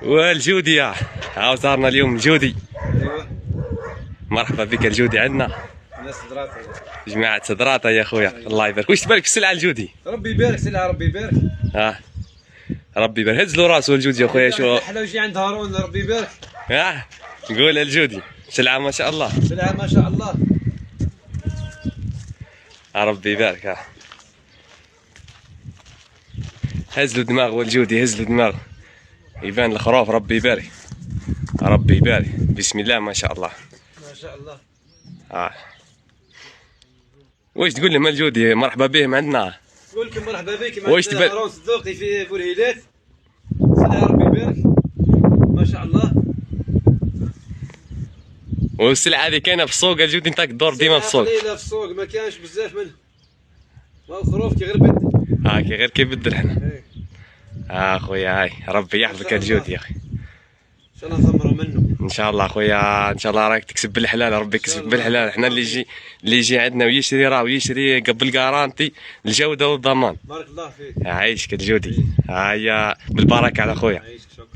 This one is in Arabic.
والجودي يا عاود صارنا اليوم الجودي. ايوه. مرحبا بك الجودي عندنا. الناس صدراتها. جماعة صدراتها يا خويا، الله يبارك. واش تبارك في السلعة الجودي؟ ربي يبارك سلعة، ربي يبارك. ربي يبارك. هز له راسه الجودي يا خويا. شو احلى وجي عند هارون، ربي يبارك. قول الجودي سلعة ما شاء الله. سلعة ما شاء الله. ربي يبارك. هز له دماغ والجودي، هز له دماغ يبان الخروف. ربي يبارك، ربي يبارك. بسم الله ما شاء الله. ما شاء الله. واش تقول لهم الجودي؟ مرحبا بهم عندنا. نقول لكم مرحبا بك واش عندنا هارون صدوقي في بورهيلات. سلعة ربي يبارك ما شاء الله. والسلعة هذه كاينة في السوق الجودي؟ انت تدور ديما في السوق؟ قليلة في السوق، ما كانش بزاف منه. ما خروف كي غير بدل. كي غير كيبدل حنا. إيه. خويا هاي ربي يحفظك الجودي يا اخي. ان شاء الله نثمروا منه. ان شاء الله خويا، ان شاء الله راك تكسب بالحلال. ربي يكسبك بالحلال. حنا اللي يجي عندنا ويشري راه يشري قبل كارانتي الجودة والضمان. بارك الله فيك. عايشك الجودي. هيا بالبركة على خويا. عايشك، شكرا.